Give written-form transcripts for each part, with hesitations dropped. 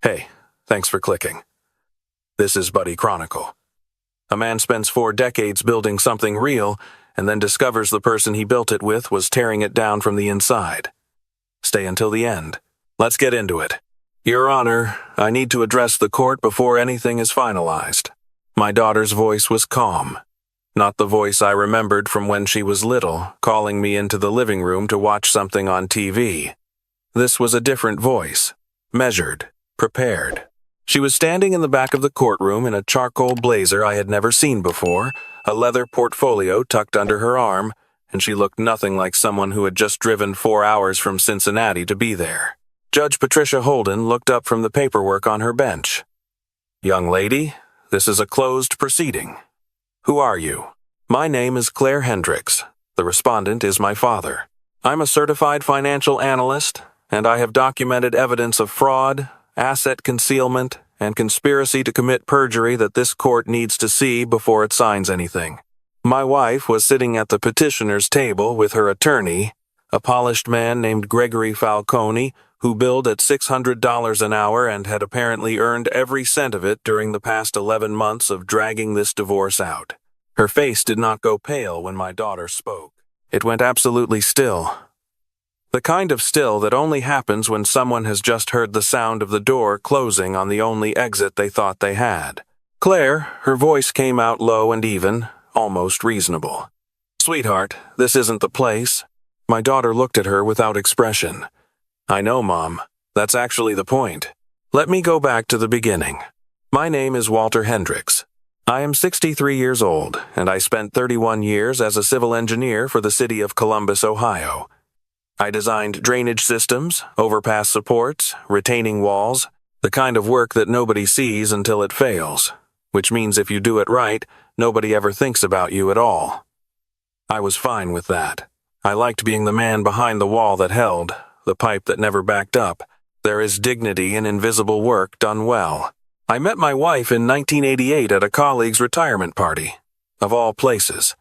Hey, thanks for clicking. This is Buddy Chronicle. A man spends 4 decades building something real and then discovers the person he built it with was tearing it down from the inside. Stay until the end. Let's get into it. Your Honor, I need to address the court before anything is finalized. My daughter's voice was calm. Not the voice I remembered from when she was little, calling me into the living room to watch something on TV. This was a different voice. Measured. Prepared. She was standing in the back of the courtroom in a charcoal blazer I had never seen before, a leather portfolio tucked under her arm, and she looked nothing like someone who had just driven 4 hours from Cincinnati to be there. Judge Patricia Holden looked up from the paperwork on her bench. "Young lady, this is a closed proceeding. Who are you?" "My name is Claire Hendricks. The respondent is my father. I'm a certified financial analyst, and I have documented evidence of fraud, asset concealment, and conspiracy to commit perjury that this court needs to see before it signs anything." My wife was sitting at the petitioner's table with her attorney, a polished man named Gregory Falcone, who billed at $600 an hour and had apparently earned every cent of it during the past 11 months of dragging this divorce out. Her face did not go pale when my daughter spoke. It went absolutely still. The kind of still that only happens when someone has just heard the sound of the door closing on the only exit they thought they had. "Claire," her voice came out low and even, almost reasonable. "Sweetheart, this isn't the place." My daughter looked at her without expression. "I know, Mom. That's actually the point. Let me go back to the beginning. My name is Walter Hendricks. I am 63 years old, and I spent 31 years as a civil engineer for the city of Columbus, Ohio. I designed drainage systems, overpass supports, retaining walls, the kind of work that nobody sees until it fails, which means if you do it right, nobody ever thinks about you at all. I was fine with that. I liked being the man behind the wall that held, the pipe that never backed up. There is dignity in invisible work done well. I met my wife in 1988 at a colleague's retirement party, of all places.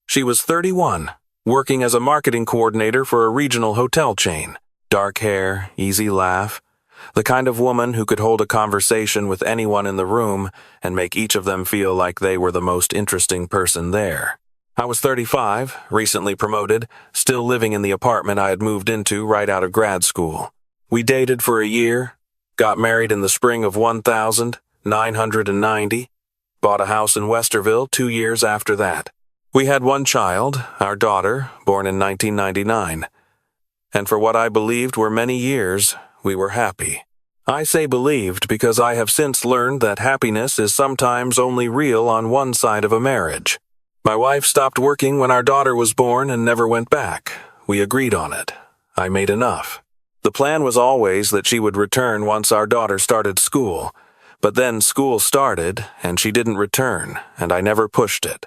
She was 31. Working as a marketing coordinator for a regional hotel chain. Dark hair, easy laugh. The kind of woman who could hold a conversation with anyone in the room and make each of them feel like they were the most interesting person there. I was 35, recently promoted, still living in the apartment I had moved into right out of grad school. We dated for a year, got married in the spring of 1990, bought a house in Westerville 2 years after that. We had one child, our daughter, born in 1999. And for what I believed were many years, we were happy. I say believed because I have since learned that happiness is sometimes only real on one side of a marriage. My wife stopped working when our daughter was born and never went back. We agreed on it. I made enough. The plan was always that she would return once our daughter started school. But then school started, and she didn't return, and I never pushed it.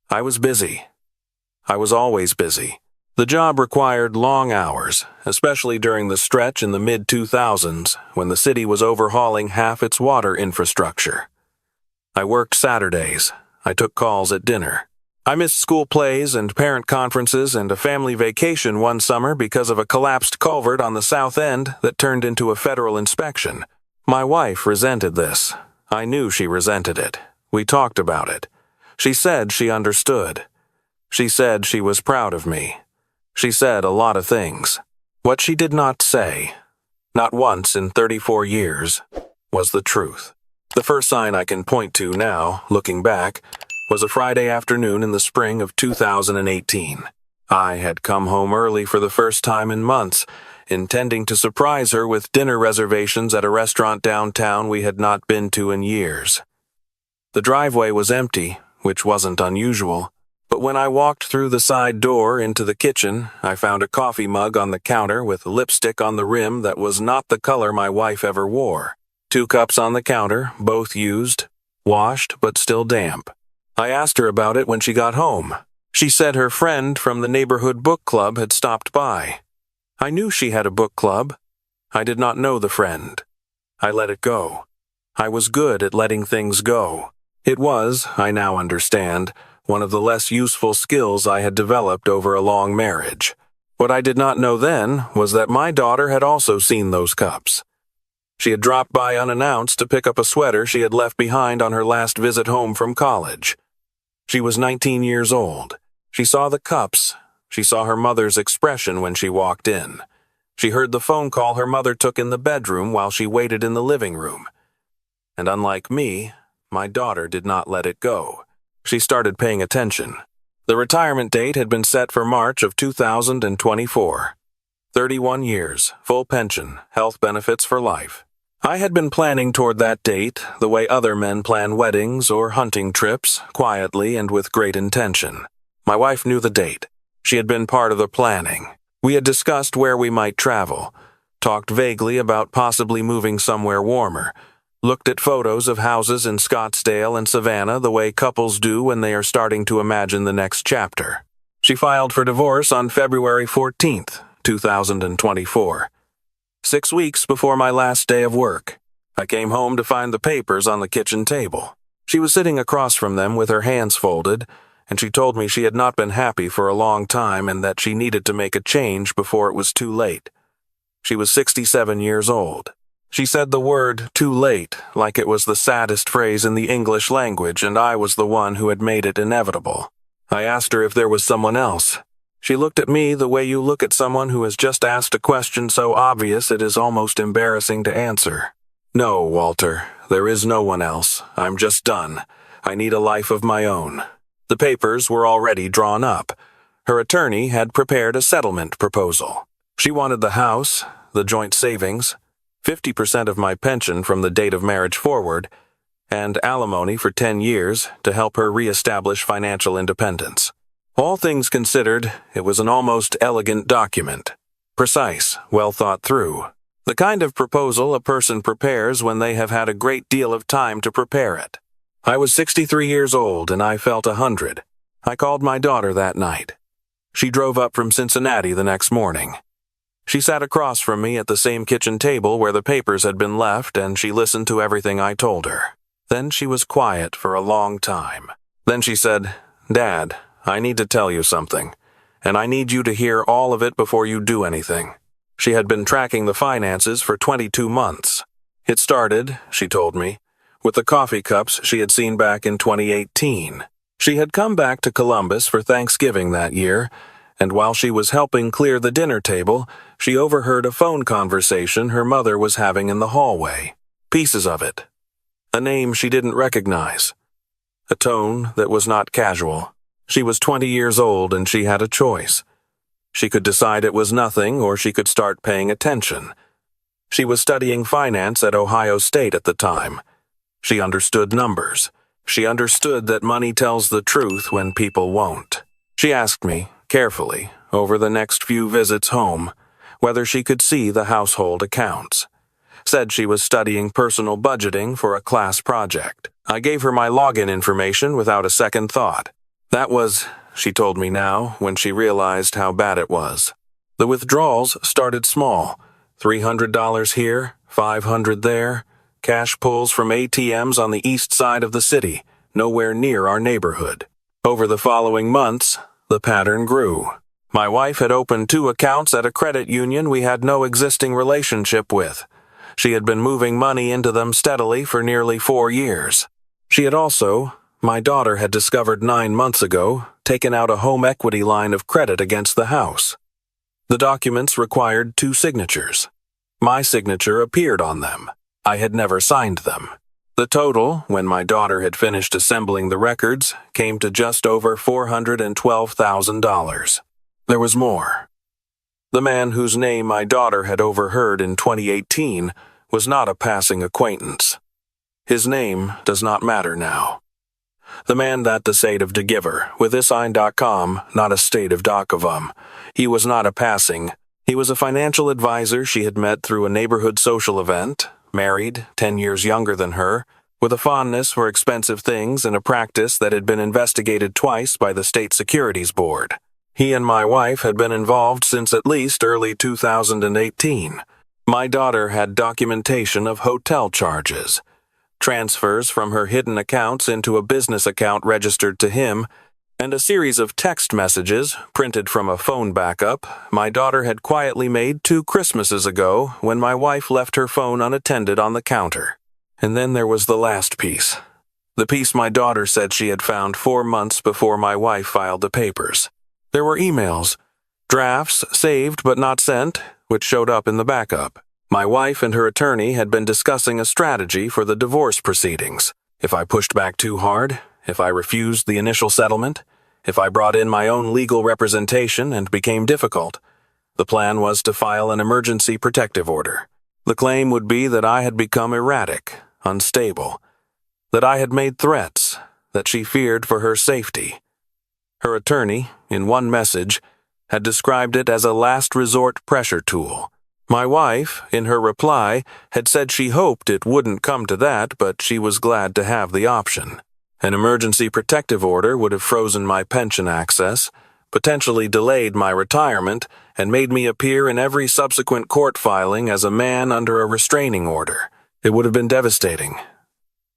I was busy. I was always busy. The job required long hours, especially during the stretch in the mid-2000s when the city was overhauling half its water infrastructure. I worked Saturdays. I took calls at dinner. I missed school plays and parent conferences and a family vacation one summer because of a collapsed culvert on the south end that turned into a federal inspection. My wife resented this. I knew she resented it. We talked about it. She said she understood. She said she was proud of me. She said a lot of things. What she did not say, not once in 34 years, was the truth. The first sign I can point to now, looking back, was a Friday afternoon in the spring of 2018. I had come home early for the first time in months, intending to surprise her with dinner reservations at a restaurant downtown we had not been to in years. The driveway was empty, which wasn't unusual, but when I walked through the side door into the kitchen, I found a coffee mug on the counter with lipstick on the rim that was not the color my wife ever wore. 2 cups on the counter, both used, washed but still damp. I asked her about it when she got home. She said her friend from the neighborhood book club had stopped by. I knew she had a book club. I did not know the friend. I let it go. I was good at letting things go. It was, I now understand, one of the less useful skills I had developed over a long marriage. What I did not know then was that my daughter had also seen those cups. She had dropped by unannounced to pick up a sweater she had left behind on her last visit home from college. She was 19 years old. She saw the cups. She saw her mother's expression when she walked in. She heard the phone call her mother took in the bedroom while she waited in the living room. And unlike me, my daughter did not let it go. She started paying attention. The retirement date had been set for March of 2024. 31 years, full pension, health benefits for life. I had been planning toward that date the way other men plan weddings or hunting trips, quietly and with great intention. My wife knew the date. She had been part of the planning. We had discussed where we might travel, talked vaguely about possibly moving somewhere warmer, looked at photos of houses in Scottsdale and Savannah the way couples do when they are starting to imagine the next chapter. She filed for divorce on February 14th, 2024. 6 weeks before my last day of work, I came home to find the papers on the kitchen table. She was sitting across from them with her hands folded, and she told me she had not been happy for a long time and that she needed to make a change before it was too late. She was 67 years old. She said the word "too late" like it was the saddest phrase in the English language, and I was the one who had made it inevitable. I asked her if there was someone else. She looked at me the way you look at someone who has just asked a question so obvious it is almost embarrassing to answer. "No, Walter, there is no one else. I'm just done. I need a life of my own." The papers were already drawn up. Her attorney had prepared a settlement proposal. She wanted the house, the joint savings, 50% of my pension from the date of marriage forward, and alimony for 10 years to help her reestablish financial independence. All things considered, it was an almost elegant document. Precise, well thought through. The kind of proposal a person prepares when they have had a great deal of time to prepare it. I was 63 years old and I felt 100. I called my daughter that night. She drove up from Cincinnati the next morning. She sat across from me at the same kitchen table where the papers had been left, and she listened to everything I told her. Then she was quiet for a long time. Then she said, "Dad, I need to tell you something, and I need you to hear all of it before you do anything." She had been tracking the finances for 22 months. It started, she told me, with the coffee cups she had seen back in 2018. She had come back to Columbus for Thanksgiving that year, and while she was helping clear the dinner table, she overheard a phone conversation her mother was having in the hallway. Pieces of it. A name she didn't recognize. A tone that was not casual. She was 20 years old and she had a choice. She could decide it was nothing or she could start paying attention. She was studying finance at Ohio State at the time. She understood numbers. She understood that money tells the truth when people won't. She asked me, carefully, over the next few visits home, whether she could see the household accounts. Said she was studying personal budgeting for a class project. I gave her my login information without a second thought. That was, she told me now, when she realized how bad it was. The withdrawals started small. $300 here, $500 there. Cash pulls from ATMs on the east side of the city, nowhere near our neighborhood. Over the following months, the pattern grew. My wife had opened 2 accounts at a credit union we had no existing relationship with. She had been moving money into them steadily for nearly 4 years. She had also, my daughter had discovered 9 months ago, taken out a home equity line of credit against the house. The documents required 2 signatures. My signature appeared on them. I had never signed them. The total, when my daughter had finished assembling the records, came to just over $412,000. There was more. The man whose name my daughter had overheard in 2018 was not a passing acquaintance. His name does not matter now. The man that the state of de giver, with isign.com, not a state of docovam. He was not a passing. He was a financial advisor she had met through a neighborhood social event, married, 10 years younger than her, with a fondness for expensive things and a practice that had been investigated twice by the State Securities Board. He and my wife had been involved since at least early 2018. My daughter had documentation of hotel charges, transfers from her hidden accounts into a business account registered to him, and a series of text messages, printed from a phone backup, my daughter had quietly made 2 Christmases ago when my wife left her phone unattended on the counter. And then there was the last piece. The piece my daughter said she had found 4 months before my wife filed the papers. There were emails, drafts saved but not sent, which showed up in the backup. My wife and her attorney had been discussing a strategy for the divorce proceedings. If I pushed back too hard, if I refused the initial settlement, if I brought in my own legal representation and became difficult, the plan was to file an emergency protective order. The claim would be that I had become erratic, unstable, that I had made threats, that she feared for her safety. Her attorney, in one message, had described it as a last resort pressure tool. My wife, in her reply, had said she hoped it wouldn't come to that, but she was glad to have the option. An emergency protective order would have frozen my pension access, potentially delayed my retirement, and made me appear in every subsequent court filing as a man under a restraining order. It would have been devastating.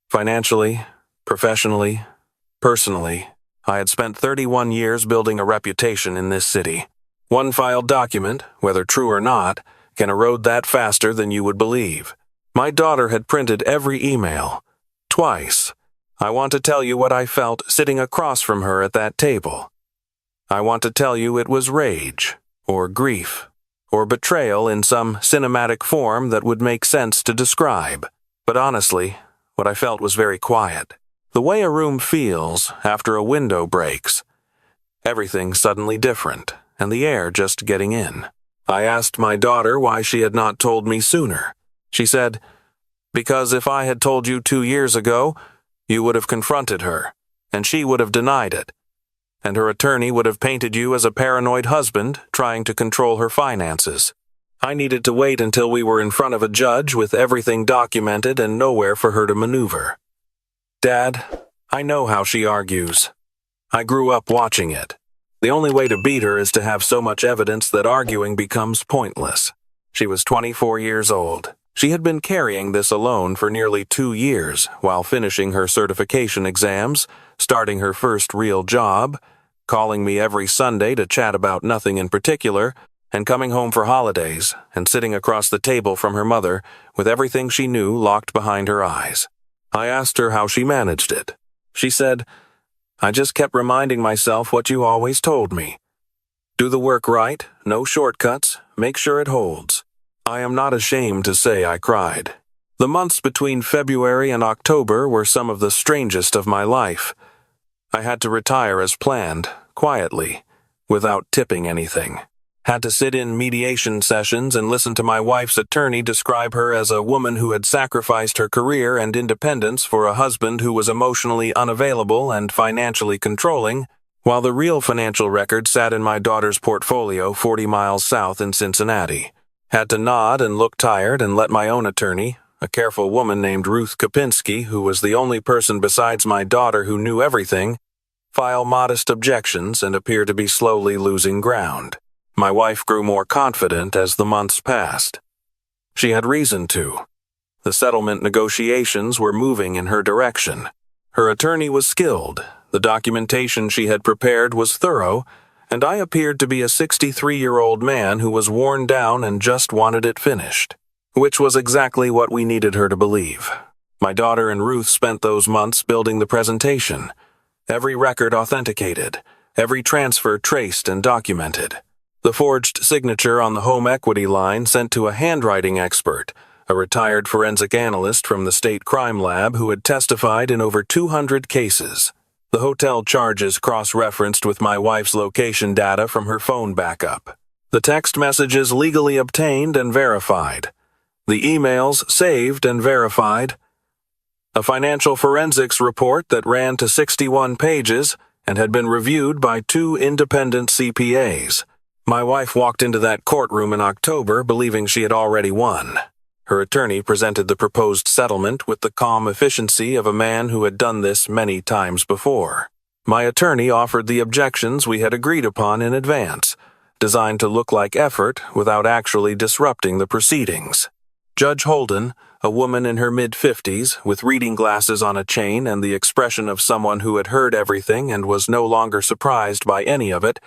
Financially, professionally, personally, I had spent 31 years building a reputation in this city. One filed document, whether true or not, can erode that faster than you would believe. My daughter had printed every email, twice. I want to tell you what I felt sitting across from her at that table. I want to tell you it was rage, or grief, or betrayal in some cinematic form that would make sense to describe. But honestly, what I felt was very quiet. The way a room feels after a window breaks. Everything suddenly different, and the air just getting in. I asked my daughter why she had not told me sooner. She said, "Because if I had told you 2 years ago, you would have confronted her, and she would have denied it. And her attorney would have painted you as a paranoid husband trying to control her finances. I needed to wait until we were in front of a judge with everything documented and nowhere for her to maneuver. Dad, I know how she argues. I grew up watching it. The only way to beat her is to have so much evidence that arguing becomes pointless." She was 24 years old. She had been carrying this alone for nearly 2 years while finishing her certification exams, starting her first real job, calling me every Sunday to chat about nothing in particular, and coming home for holidays and sitting across the table from her mother with everything she knew locked behind her eyes. I asked her how she managed it. She said, "I just kept reminding myself what you always told me. Do the work right, no shortcuts, make sure it holds." I am not ashamed to say I cried. The months between February and October were some of the strangest of my life. I had to retire as planned, quietly, without tipping anything. Had to sit in mediation sessions and listen to my wife's attorney describe her as a woman who had sacrificed her career and independence for a husband who was emotionally unavailable and financially controlling, while the real financial record sat in my daughter's portfolio 40 miles south in Cincinnati. Had to nod and look tired and let my own attorney, a careful woman named Ruth Kopinski, who was the only person besides my daughter who knew everything, file modest objections and appear to be slowly losing ground. My wife grew more confident as the months passed. She had reason to. The settlement negotiations were moving in her direction. Her attorney was skilled, the documentation she had prepared was thorough, and I appeared to be a 63-year-old man who was worn down and just wanted it finished, which was exactly what we needed her to believe. My daughter and Ruth spent those months building the presentation, every record authenticated, every transfer traced and documented. The forged signature on the home equity line sent to a handwriting expert, a retired forensic analyst from the state crime lab who had testified in over 200 cases. The hotel charges cross-referenced with my wife's location data from her phone backup. The text messages legally obtained and verified. The emails saved and verified. A financial forensics report that ran to 61 pages and had been reviewed by 2 independent CPAs. My wife walked into that courtroom in October believing she had already won. Her attorney presented the proposed settlement with the calm efficiency of a man who had done this many times before. My attorney offered the objections we had agreed upon in advance, designed to look like effort without actually disrupting the proceedings. Judge Holden, a woman in her mid-50s, with reading glasses on a chain and the expression of someone who had heard everything and was no longer surprised by any of it,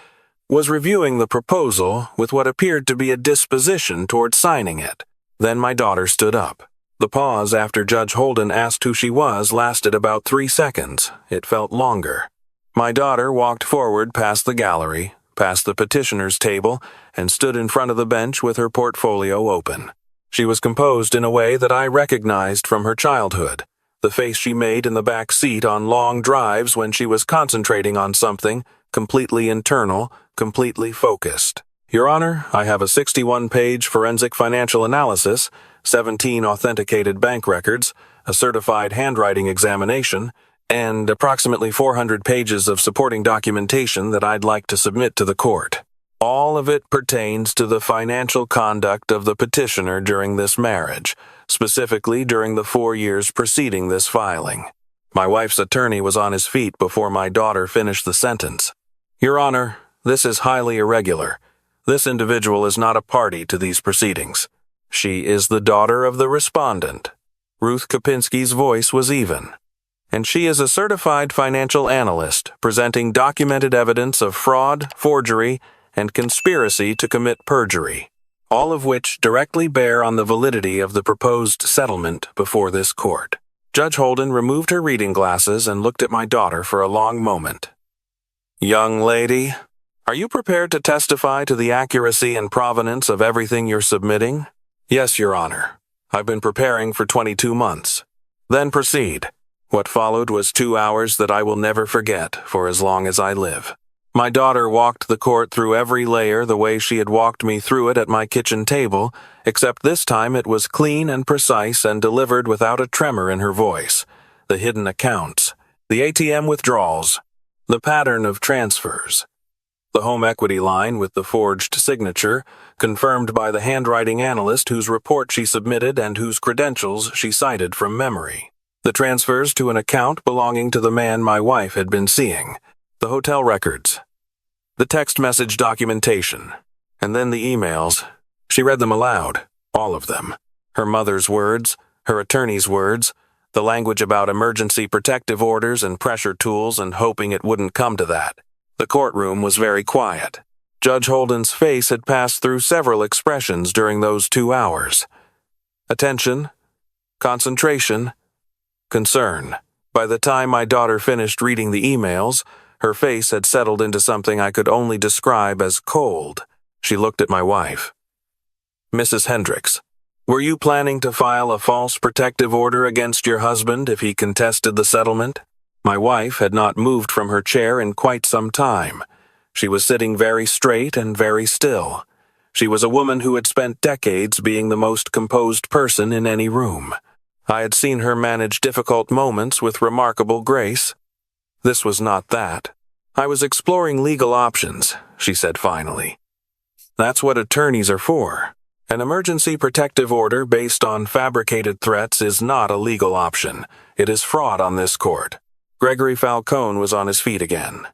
was reviewing the proposal with what appeared to be a disposition toward signing it. Then my daughter stood up. The pause after Judge Holden asked who she was lasted about 3 seconds. It felt longer. My daughter walked forward past the gallery, past the petitioner's table, and stood in front of the bench with her portfolio open. She was composed in a way that I recognized from her childhood, the face she made in the back seat on long drives when she was concentrating on something, completely internal, completely focused. Your Honor, I have a 61-page forensic financial analysis, 17 authenticated bank records, a certified handwriting examination, and approximately 400 pages of supporting documentation that I'd like to submit to the court. All of it pertains to the financial conduct of the petitioner during this marriage, specifically during the 4 years preceding this filing. My wife's attorney was on his feet before my daughter finished the sentence. Your Honor, this is highly irregular. This individual is not a party to these proceedings. She is the daughter of the respondent. Ruth Kopinski's voice was even. And she is a certified financial analyst presenting documented evidence of fraud, forgery, and conspiracy to commit perjury, all of which directly bear on the validity of the proposed settlement before this court. Judge Holden removed her reading glasses and looked at my daughter for a long moment. Young lady, are you prepared to testify to the accuracy and provenance of everything you're submitting? Yes, Your Honor. I've been preparing for 22 months. Then proceed. What followed was 2 hours that I will never forget for as long as I live. My daughter walked the court through every layer the way she had walked me through it at my kitchen table, except this time it was clean and precise and delivered without a tremor in her voice. The hidden accounts, the ATM withdrawals, the pattern of transfers, the home equity line with the forged signature, confirmed by the handwriting analyst whose report she submitted and whose credentials she cited from memory, the transfers to an account belonging to the man my wife had been seeing, the hotel records, the text message documentation, and then the emails. She read them aloud, all of them. Her mother's words, her attorney's words, the language about emergency protective orders and pressure tools and hoping it wouldn't come to that. The courtroom was very quiet. Judge Holden's face had passed through several expressions during those 2 hours. Attention, concentration, concern. By the time my daughter finished reading the emails, her face had settled into something I could only describe as cold. She looked at my wife. Mrs. Hendricks, were you planning to file a false protective order against your husband if he contested the settlement? My wife had not moved from her chair in quite some time. She was sitting very straight and very still. She was a woman who had spent decades being the most composed person in any room. I had seen her manage difficult moments with remarkable grace. This was not that. I was exploring legal options, she said finally. That's what attorneys are for. An emergency protective order based on fabricated threats is not a legal option. It is fraud on this court. Gregory Falcone was on his feet again.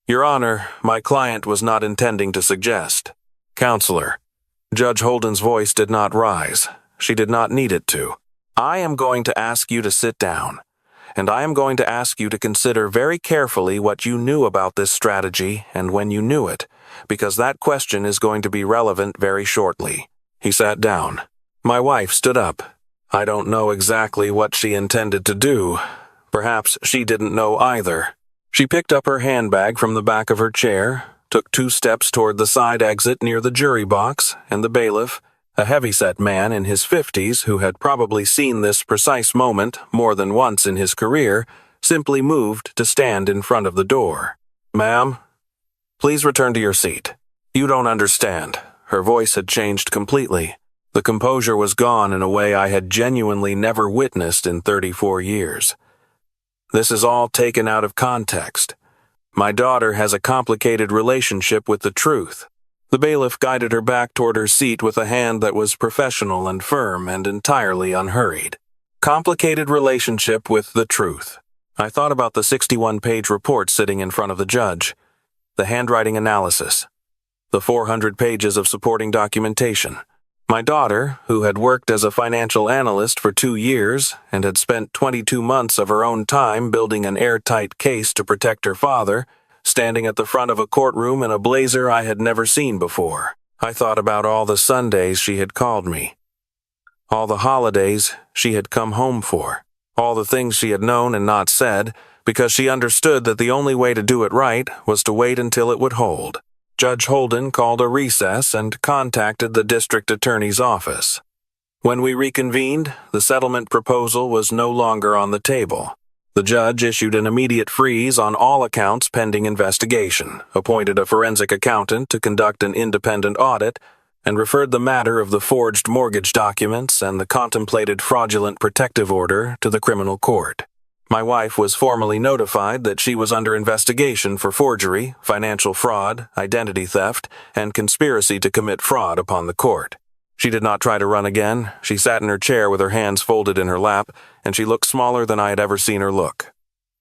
Your Honor, my client was not intending to suggest. Counselor. Judge Holden's voice did not rise. She did not need it to. I am going to ask you to sit down, and I am going to ask you to consider very carefully what you knew about this strategy and when you knew it, because that question is going to be relevant very shortly. He sat down. My wife stood up. I don't know exactly what she intended to do. Perhaps she didn't know either. She picked up her handbag from the back of her chair, took 2 steps toward the side exit near the jury box, and the bailiff, a heavyset man in his 50s who had probably seen this precise moment more than once in his career, simply moved to stand in front of the door. Ma'am, please return to your seat. You don't understand. Her voice had changed completely. The composure was gone in a way I had genuinely never witnessed in 34 years. This is all taken out of context. My daughter has a complicated relationship with the truth. The bailiff guided her back toward her seat with a hand that was professional and firm and entirely unhurried. Complicated relationship with the truth. I thought about the 61-page report sitting in front of the judge, the handwriting analysis, the 400 pages of supporting documentation, My daughter, who had worked as a financial analyst for 2 years and had spent 22 months of her own time building an airtight case to protect her father, standing at the front of a courtroom in a blazer I had never seen before. I thought about all the Sundays she had called me, all the holidays she had come home for, all the things she had known and not said, because she understood that the only way to do it right was to wait until it would hold. Judge Holden called a recess and contacted the district attorney's office. When we reconvened, the settlement proposal was no longer on the table. The judge issued an immediate freeze on all accounts pending investigation, appointed a forensic accountant to conduct an independent audit, and referred the matter of the forged mortgage documents and the contemplated fraudulent protective order to the criminal court. My wife was formally notified that she was under investigation for forgery, financial fraud, identity theft, and conspiracy to commit fraud upon the court. She did not try to run again. She sat in her chair with her hands folded in her lap, and she looked smaller than I had ever seen her look.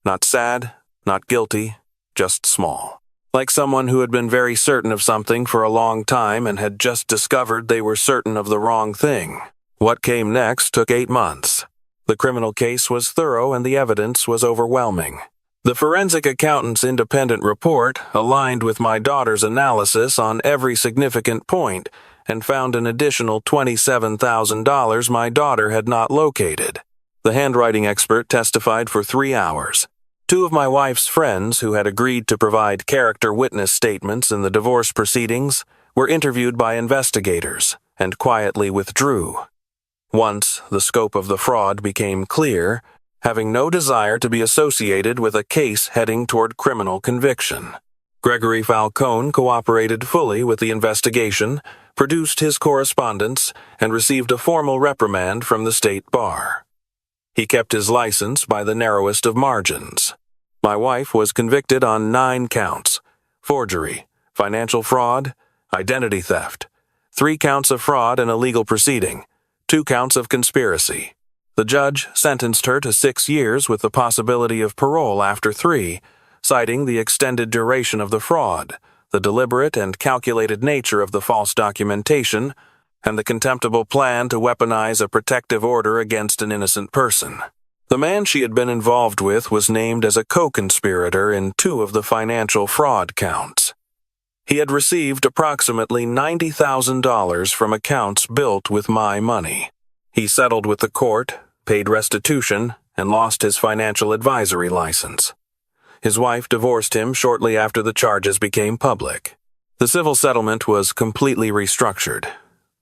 Not sad, not guilty, just small. Like someone who had been very certain of something for a long time and had just discovered they were certain of the wrong thing. What came next took 8 months. The criminal case was thorough and the evidence was overwhelming. The forensic accountant's independent report aligned with my daughter's analysis on every significant point and found an additional $27,000 my daughter had not located. The handwriting expert testified for 3 hours. 2 of my wife's friends, who had agreed to provide character witness statements in the divorce proceedings, were interviewed by investigators and quietly withdrew. Once the scope of the fraud became clear, having no desire to be associated with a case heading toward criminal conviction. Gregory Falcone cooperated fully with the investigation, produced his correspondence, and received a formal reprimand from the state bar. He kept his license by the narrowest of margins. My wife was convicted on 9 counts: forgery, financial fraud, identity theft, 3 counts of fraud and illegal proceeding, 2 counts of conspiracy. The judge sentenced her to 6 years with the possibility of parole after 3, citing the extended duration of the fraud, the deliberate and calculated nature of the false documentation, and the contemptible plan to weaponize a protective order against an innocent person. The man she had been involved with was named as a co-conspirator in 2 of the financial fraud counts. He had received approximately $90,000 from accounts built with my money. He settled with the court, paid restitution, and lost his financial advisory license. His wife divorced him shortly after the charges became public. The civil settlement was completely restructured.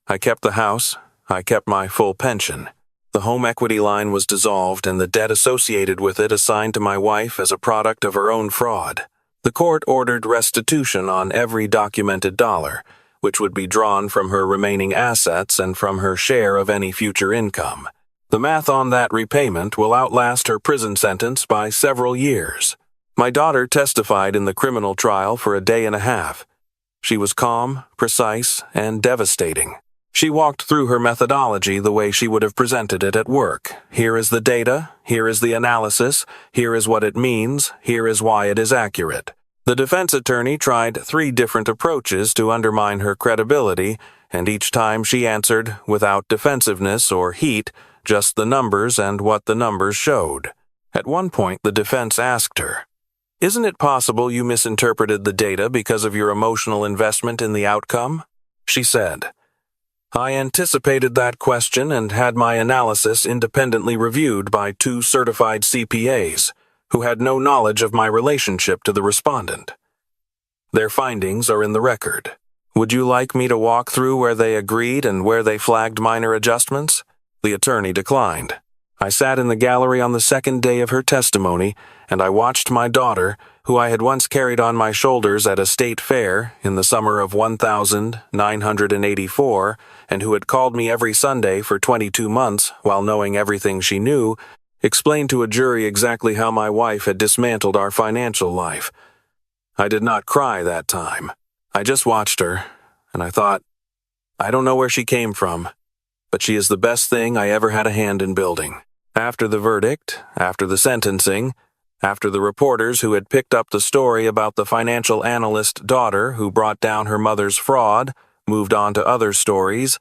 I kept the house. I kept my full pension. The home equity line was dissolved and the debt associated with it assigned to my wife as a product of her own fraud. The court ordered restitution on every documented dollar, which would be drawn from her remaining assets and from her share of any future income. The math on that repayment will outlast her prison sentence by several years. My daughter testified in the criminal trial for a day and a half. She was calm, precise, and devastating. She walked through her methodology the way she would have presented it at work. Here is the data, here is the analysis, here is what it means, here is why it is accurate. The defense attorney tried 3 different approaches to undermine her credibility, and each time she answered without defensiveness or heat, just the numbers and what the numbers showed. At one point, the defense asked her, "Isn't it possible you misinterpreted the data because of your emotional investment in the outcome?" She said, "I anticipated that question and had my analysis independently reviewed by 2 certified CPAs who had no knowledge of my relationship to the respondent. Their findings are in the record. Would you like me to walk through where they agreed and where they flagged minor adjustments?" The attorney declined. I sat in the gallery on the second day of her testimony, and I watched my daughter, who I had once carried on my shoulders at a state fair in the summer of 1984, and who had called me every Sunday for 22 months while knowing everything she knew, explain to a jury exactly how my wife had dismantled our financial life. I did not cry that time. I just watched her, and I thought, I don't know where she came from, but she is the best thing I ever had a hand in building. After the verdict, after the sentencing, after the reporters who had picked up the story about the financial analyst's daughter who brought down her mother's fraud moved on to other stories,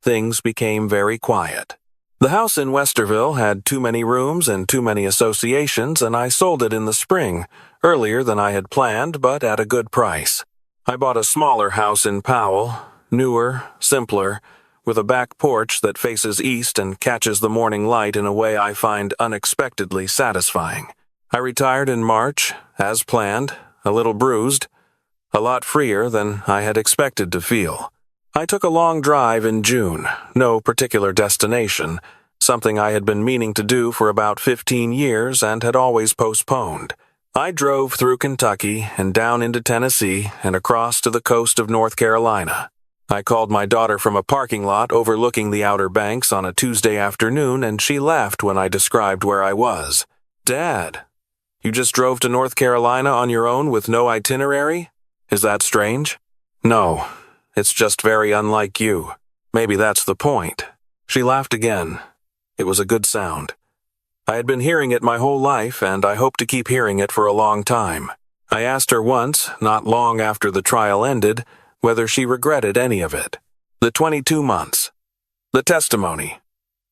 things became very quiet. The house in Westerville had too many rooms and too many associations, and I sold it in the spring, earlier than I had planned, but at a good price. I bought a smaller house in Powell, newer, simpler, with a back porch that faces east and catches the morning light in a way I find unexpectedly satisfying. I retired in March, as planned, a little bruised, a lot freer than I had expected to feel. I took a long drive in June, no particular destination, something I had been meaning to do for about 15 years and had always postponed. I drove through Kentucky and down into Tennessee and across to the coast of North Carolina. I called my daughter from a parking lot overlooking the Outer Banks on a Tuesday afternoon, and she laughed when I described where I was. "Dad, you just drove to North Carolina on your own with no itinerary? Is that strange?" "No, it's just very unlike you. Maybe that's the point." She laughed again. It was a good sound. I had been hearing it my whole life, and I hoped to keep hearing it for a long time. I asked her once, not long after the trial ended, whether she regretted any of it. The 22 months. The testimony.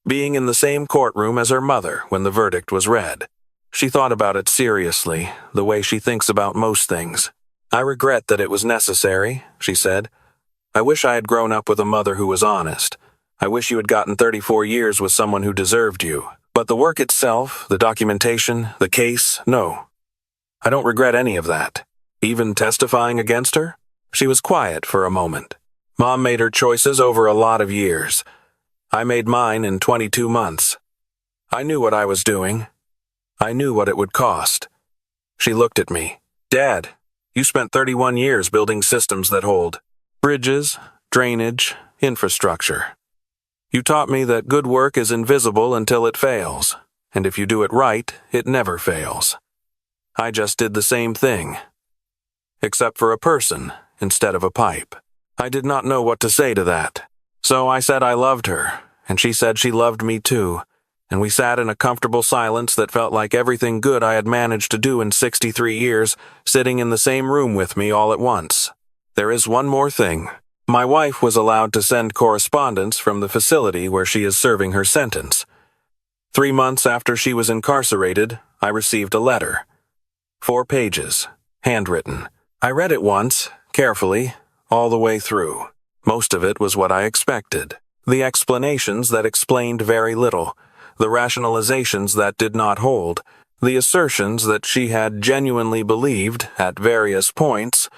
Being in the same courtroom as her mother when the verdict was read. She thought about it seriously, the way she thinks about most things. "I regret that it was necessary," she said. "I wish I had grown up with a mother who was honest. I wish you had gotten 34 years with someone who deserved you. But the work itself, the documentation, the case, no. I don't regret any of that. Even testifying against her?" She was quiet for a moment. "Mom made her choices over a lot of years. I made mine in 22 months. I knew what I was doing. I knew what it would cost." She looked at me. "Dad, you spent 31 years building systems that hold bridges, drainage, infrastructure. You taught me that good work is invisible until it fails, and if you do it right, it never fails. I just did the same thing, except for a person instead of a pipe." I did not know what to say to that. So I said I loved her, and she said she loved me too, and we sat in a comfortable silence that felt like everything good I had managed to do in 63 years, sitting in the same room with me all at once. There is one more thing. My wife was allowed to send correspondence from the facility where she is serving her sentence. 3 months after she was incarcerated, I received a letter. 4 pages, handwritten. I read it once, carefully, all the way through. Most of it was what I expected. The explanations that explained very little, the rationalizations that did not hold, the assertions that she had genuinely believed, at various points,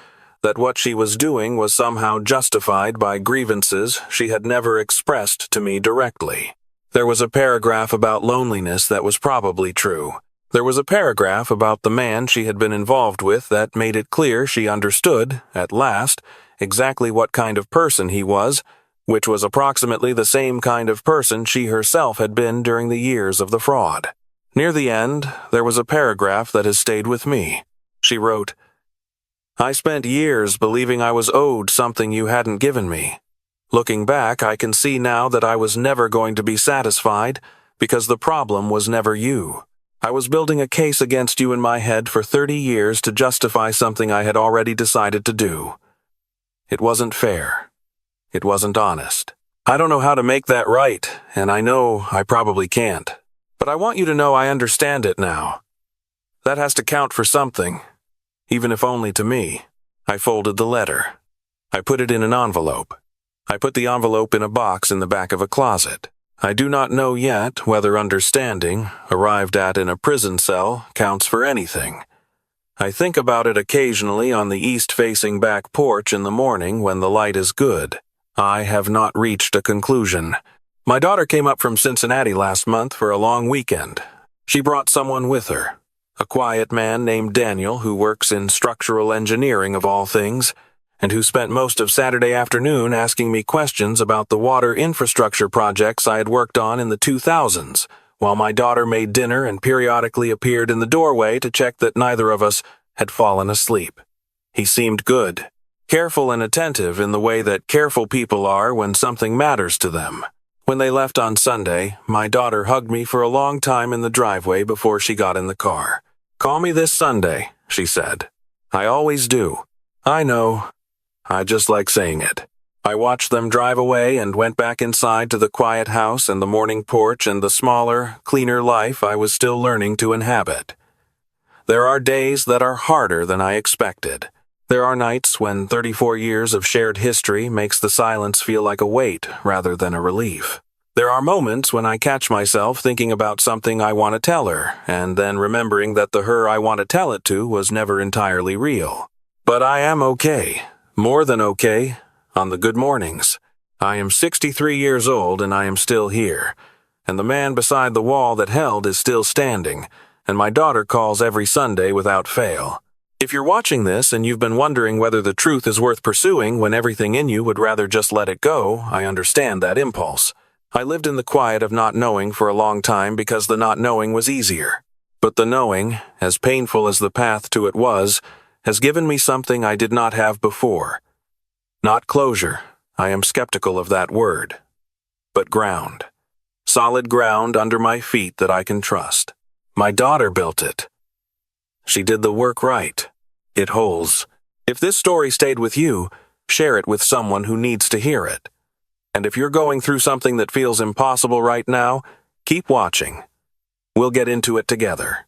that what she was doing was somehow justified by grievances she had never expressed to me directly. There was a paragraph about loneliness that was probably true. There was a paragraph about the man she had been involved with that made it clear she understood, at last, exactly what kind of person he was, which was approximately the same kind of person she herself had been during the years of the fraud. Near the end, there was a paragraph that has stayed with me. She wrote, "I spent years believing I was owed something you hadn't given me. Looking back, I can see now that I was never going to be satisfied because the problem was never you. I was building a case against you in my head for 30 years to justify something I had already decided to do. It wasn't fair. It wasn't honest. I don't know how to make that right, and I know I probably can't. But I want you to know I understand it now. That has to count for something, even if only to me." I folded the letter. I put it in an envelope. I put the envelope in a box in the back of a closet. I do not know yet whether understanding, arrived at in a prison cell, counts for anything. I think about it occasionally on the east-facing back porch in the morning when the light is good. I have not reached a conclusion. My daughter came up from Cincinnati last month for a long weekend. She brought someone with her, a quiet man named Daniel who works in structural engineering of all things, and who spent most of Saturday afternoon asking me questions about the water infrastructure projects I had worked on in the 2000s, while my daughter made dinner and periodically appeared in the doorway to check that neither of us had fallen asleep. He seemed good, careful and attentive in the way that careful people are when something matters to them. When they left on Sunday, my daughter hugged me for a long time in the driveway before she got in the car. "Call me this Sunday," she said. "I always do." "I know. I just like saying it." I watched them drive away and went back inside to the quiet house and the morning porch and the smaller, cleaner life I was still learning to inhabit. There are days that are harder than I expected. There are nights when 34 years of shared history makes the silence feel like a weight rather than a relief. There are moments when I catch myself thinking about something I want to tell her, and then remembering that the her I want to tell it to was never entirely real. But I am okay, more than okay, on the good mornings. I am 63 years old and I am still here, and the man beside the wall that held is still standing, and my daughter calls every Sunday without fail. If you're watching this and you've been wondering whether the truth is worth pursuing when everything in you would rather just let it go, I understand that impulse. I lived in the quiet of not knowing for a long time because the not knowing was easier. But the knowing, as painful as the path to it was, has given me something I did not have before. Not closure, I am skeptical of that word, but ground. Solid ground under my feet that I can trust. My daughter built it. She did the work right. It holds. If this story stayed with you, share it with someone who needs to hear it. And if you're going through something that feels impossible right now, keep watching. We'll get into it together.